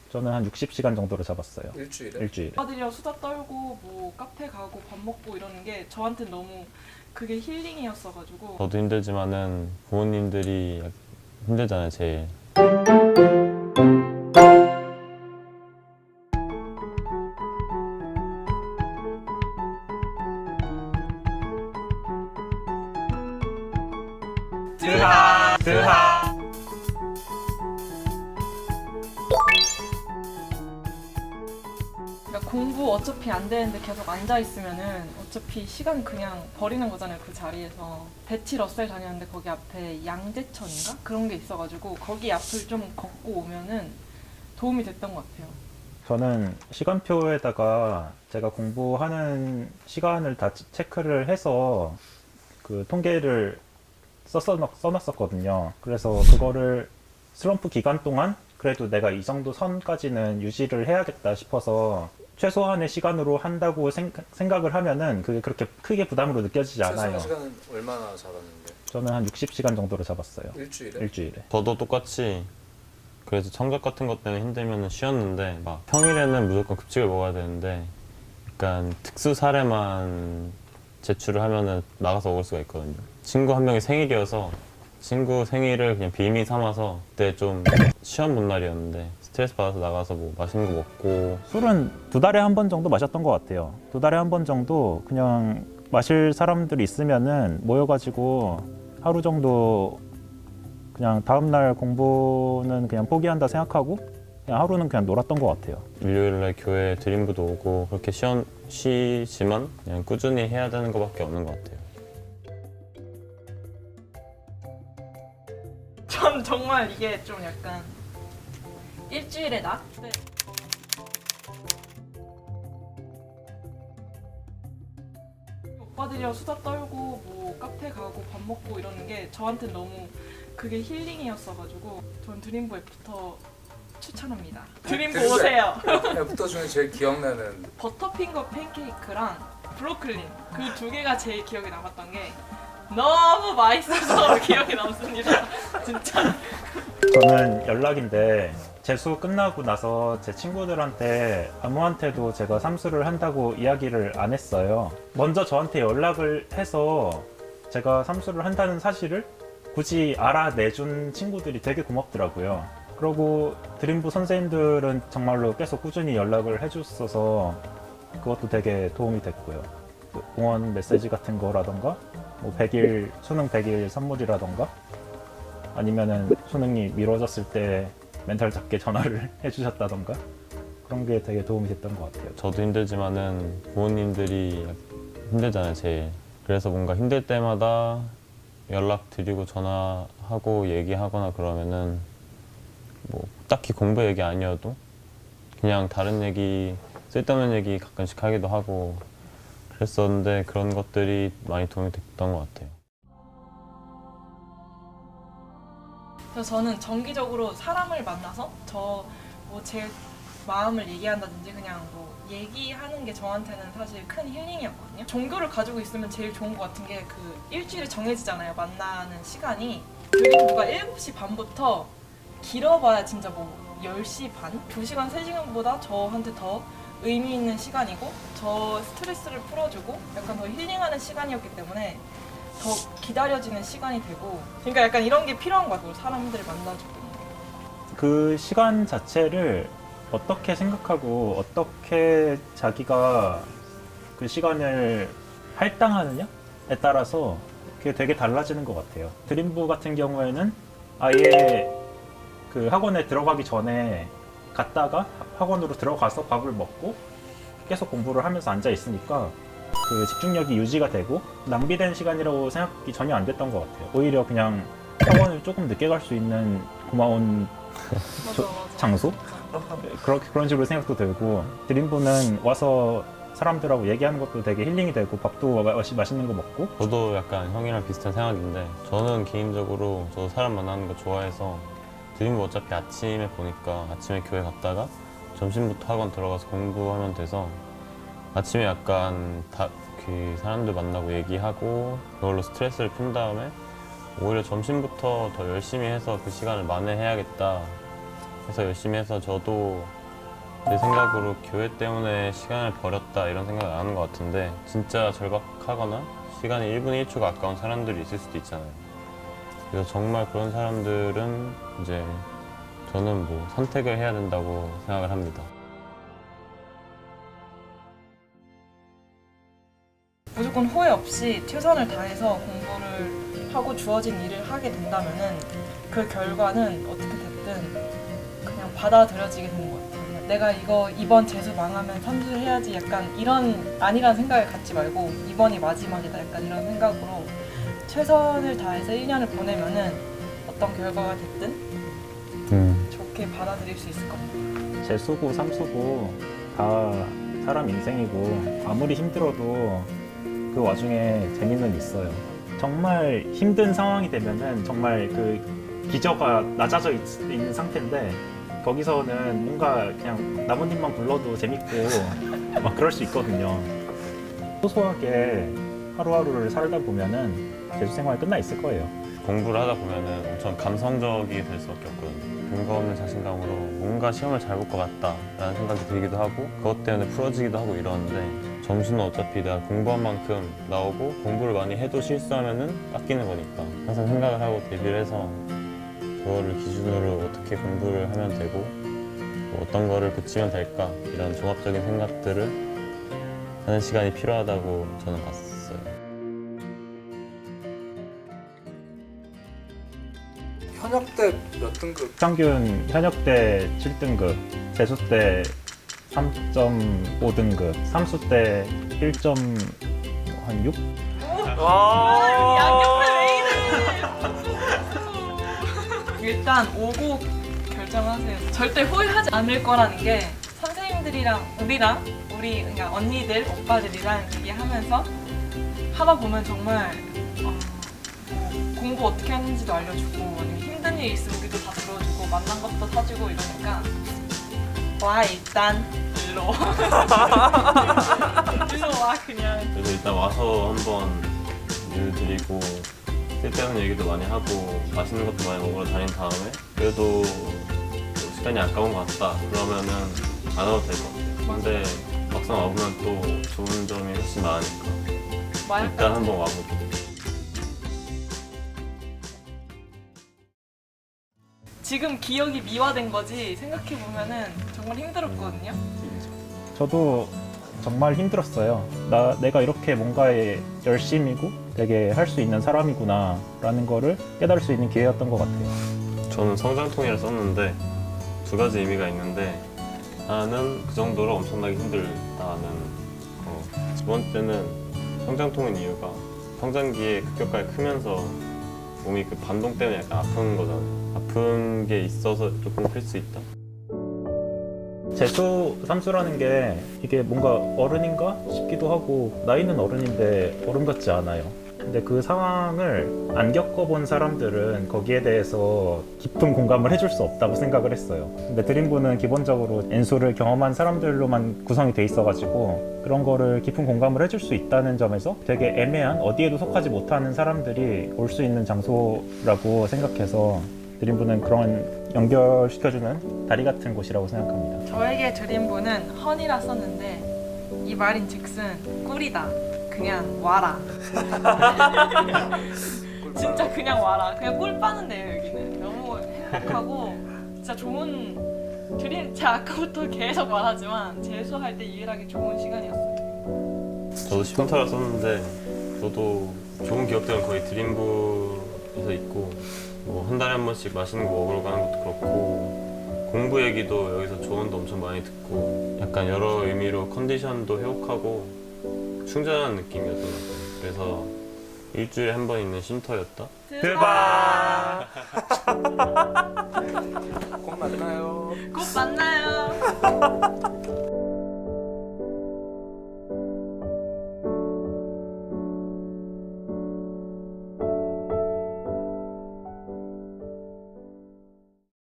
저는 한 60시간 정도로 잡았어요. 일주일에? 일주일에. 오빠들이랑 수다 떨고 뭐 카페 가고 밥 먹고 이러는 게 저한테는 너무 그게 힐링이었어가지고. 저도 힘들지만은 부모님들이 힘들잖아요, 제일. 드하. 그러니까 공부 어차피 안 되는데 계속 앉아 있으면은 어차피 시간 그냥 버리는 거잖아요. 그 자리에서 베티 러셀 다녔는데 거기 앞에 양재천인가 그런 게 있어가지고 거기 앞을 좀 걷고 오면은 도움이 됐던 것 같아요. 저는 시간표에다가 제가 공부하는 시간을 다 체크를 해서 그 통계를 써놨었거든요. 그래서 그거를 슬럼프 기간 동안 그래도 내가 이 정도 선까지는 유지를 해야겠다 싶어서 최소한의 시간으로 한다고 생각을 하면은 그게 그렇게 크게 부담으로 느껴지지 않아요. 최소 시간은 얼마나 잡았는데? 저는 한 60시간 정도로 잡았어요. 일주일에? 일주일에. 저도 똑같이 그래서 성적 같은 것 때문에 힘들면 쉬었는데 막 평일에는 무조건 급식을 먹어야 되는데 약간 특수 사례만 제출을 하면은 나가서 먹을 수가 있거든요. 친구 한 명이 생일이어서 친구 생일을 그냥 비밀 삼아서 그때 좀 시험 본 날이었는데 스트레스 받아서 나가서 뭐 맛있는 거 먹고. 술은 2달에 한 번 정도 마셨던 것 같아요. 2달에 한 번 정도 그냥 마실 사람들이 있으면은 모여가지고 하루 정도 그냥 다음날 공부는 그냥 포기한다 생각하고 그냥 하루는 그냥 놀았던 것 같아요. 일요일날 교회 드림부도 오고 그렇게 쉬지만 그냥 꾸준히 해야 되는 것밖에 없는 것 같아요. 전 정말 이게 좀 약간 일주일에 낮? 네. 오빠들이랑 수다 떨고 뭐 카페 가고 밥 먹고 이러는 게 저한테는 너무 그게 힐링이었어가지고 전 드림보 애프터 추천합니다. 드림보 오세요. 애프터 중에 제일 기억나는 버터핑거 팬케이크랑 브로콜리 그 두 개가 제일 기억에 남았던 게 너무 맛있어서 기억에 남습니다. 진짜. 저는 연락인데 재수 끝나고 나서 제 친구들한테 아무한테도 제가 삼수를 한다고 이야기를 안 했어요. 먼저 저한테 연락을 해서 제가 삼수를 한다는 사실을 굳이 알아내준 친구들이 되게 고맙더라고요. 그리고 드림부 선생님들은 정말로 계속 꾸준히 연락을 해줬어서 그것도 되게 도움이 됐고요. 그 응원 메시지 같은 거라던가 뭐 100일 수능 100일 선물이라던가 아니면은 수능이 미뤄졌을 때 멘탈 잡게 전화를 해주셨다던가 그런 게 되게 도움이 됐던 것 같아요. 저도 힘들지만은 부모님들이 힘들잖아요, 제일. 그래서 뭔가 힘들 때마다 연락드리고 전화하고 얘기하거나 그러면은 뭐 딱히 공부 얘기 아니어도 그냥 다른 얘기, 쓸데없는 얘기 가끔씩 하기도 하고 그랬었는데 그런 것들이 많이 도움이 됐던 것 같아요. 그래서 저는 정기적으로 사람을 만나서 뭐 제 마음을 얘기한다든지 그냥 뭐 얘기하는 게 저한테는 사실 큰 힐링이었거든요. 종교를 가지고 있으면 제일 좋은 것 같은 게 그 일주일에 정해지잖아요. 만나는 시간이. 드림부가 7시 반부터 길어봐야 진짜 뭐 10시 반? 2시간, 3시간보다 저한테 더 의미 있는 시간이고 저 스트레스를 풀어주고 약간 더 힐링하는 시간이었기 때문에 더 기다려지는 시간이 되고 그러니까 약간 이런 게 필요한 것 같아요. 사람들을 만나주고. 그 시간 자체를 어떻게 생각하고 어떻게 자기가 그 시간을 할당하느냐에 따라서 그게 되게 달라지는 것 같아요. 드림부 같은 경우에는 아예 그 학원에 들어가기 전에 갔다가 학원으로 들어가서 밥을 먹고 계속 공부를 하면서 앉아 있으니까 그 집중력이 유지가 되고 낭비된 시간이라고 생각이 전혀 안 됐던 것 같아요. 오히려 그냥 학원을 조금 늦게 갈 수 있는 고마운 장소? 그런 식으로 생각도 들고 드림부는 와서 사람들하고 얘기하는 것도 되게 힐링이 되고 밥도 맛있는 거 먹고. 저도 약간 형이랑 비슷한 생각인데 저는 개인적으로 저도 사람 만나는 거 좋아해서 드림부 어차피 아침에 보니까 아침에 교회 갔다가 점심부터 학원 들어가서 공부하면 돼서 아침에 약간 그 사람들 만나고 얘기하고 그걸로 스트레스를 푼 다음에 오히려 점심부터 더 열심히 해서 그 시간을 만회해야겠다 해서 열심히 해서 저도 제 생각으로 교회 때문에 시간을 버렸다 이런 생각은 안 하는 것 같은데 진짜 절박하거나 시간이 1분의 1초가 아까운 사람들이 있을 수도 있잖아요. 그래서 정말 그런 사람들은 이제 저는 뭐 선택을 해야 된다고 생각을 합니다. 무조건 후회 없이 최선을 다해서 공부를 하고 주어진 일을 하게 된다면은 그 결과는 어떻게 됐든 그냥 받아들여지게 되는 것 같아요. 그냥 내가 이번 재수 망하면 삼수를 해야지 약간 이런 아니란 생각을 갖지 말고 이번이 마지막이다 약간 이런 생각으로 최선을 다해서 1년을 보내면은 어떤 결과가 됐든 좋게 받아들일 수 있을 겁니다. 재수고 삼수고 다 사람 인생이고 아무리 힘들어도 그 와중에 재미는 있어요. 정말 힘든 상황이 되면은 정말 그 기저가 낮아져 있는 상태인데 거기서는 뭔가 그냥 나뭇잎만 불러도 재밌고 막 그럴 수 있거든요. 소소하게 하루하루를 살다 보면은 재수 생활 끝나 있을 거예요. 공부를 하다 보면은 엄청 감성적이 될 수밖에 없거든요. 근거 없는 자신감으로 뭔가 시험을 잘 볼 것 같다라는 생각이 들기도 하고 그것 때문에 풀어지기도 하고 이러는데 점수는 어차피 내가 공부한 만큼 나오고 공부를 많이 해도 실수하면은 깎이는 거니까 항상 생각을 하고 대비를 해서 그거를 기준으로 어떻게 공부를 하면 되고 뭐 어떤 거를 고치면 될까 이런 종합적인 생각들을 하는 시간이 필요하다고 저는 봤어요. 현역 때 몇 등급? 평균 현역 때 7등급, 재수 때 3.5등급, 삼수 때 1.6? 양옆에 왜 이래? 일단 오고 결정하세요. 절대 후회하지 않을 거라는 게 선생님들이랑 우리 그러니까 언니들, 오빠들이랑 얘기하면서 하다 보면 정말 공부 어떻게 하는지도 알려주고 아니면 힘든 일 있으면 우리도 다 들어주고 만난 것도 사주고 이러니까 와 일단 일로 일로 와 그냥. 그래서 일단 와서 한번 일 드리고 쓸데없는 얘기도 많이 하고 맛있는 것도 많이 먹으러 다닌 다음에 그래도 시간이 아까운 것 같다 그러면은 안 와도 될 것 같아요. 근데 막상 와보면 또 좋은 점이 훨씬 많으니까 일단 한번 와보고. 지금 기억이 미화된 거지 생각해보면은 정말 힘들었거든요. 저도 정말 힘들었어요. 내가 이렇게 뭔가에 열심이고 되게 할 수 있는 사람이구나 라는 거를 깨달을 수 있는 기회였던 것 같아요. 저는 성장통이라 썼는데 두 가지 의미가 있는데 하나는 그 정도로 엄청나게 힘들다는 거. 두 번째는 성장통인 이유가 성장기에 급격하게 크면서 몸이 그 반동 때문에 약간 아픈 거잖아요. 아픈 게 있어서 조금 클 수 있다. 재수, 삼수라는 게 이게 뭔가 어른인가 싶기도 하고 나이는 어른인데 어른 같지 않아요. 근데 그 상황을 안 겪어본 사람들은 거기에 대해서 깊은 공감을 해줄 수 없다고 생각을 했어요. 근데 드림부는 기본적으로 N수를 경험한 사람들로만 구성이 돼 있어가지고 그런 거를 깊은 공감을 해줄 수 있다는 점에서 되게 애매한 어디에도 속하지 못하는 사람들이 올 수 있는 장소라고 생각해서 드림부는 그런 연결시켜주는 다리 같은 곳이라고 생각합니다. 저에게 드림부는 헌이라 썼는데 이 말인 즉슨 꿀이다. 그냥 와라. 진짜 그냥 와라. 그냥 꿀 빠는데요 여기는. 너무 행복하고 진짜 좋은 제가 아까부터 계속 말하지만 재수할 때 유일하게 좋은 시간이었어요. 저도 쉼터라 썼는데 저도 좋은 기억들은 거의 드림부에서 있고 뭐 한 달에 한 번씩 맛있는 거 먹으러 가는 것도 그렇고 공부 얘기도 여기서 조언도 엄청 많이 듣고 약간 여러 의미로 컨디션도 회복하고 충전하는 느낌이었던 것 같아요. 그래서 일주일에 한 번 있는 쉼터였다. 대박! 꼭 만나요. 꼭 만나요.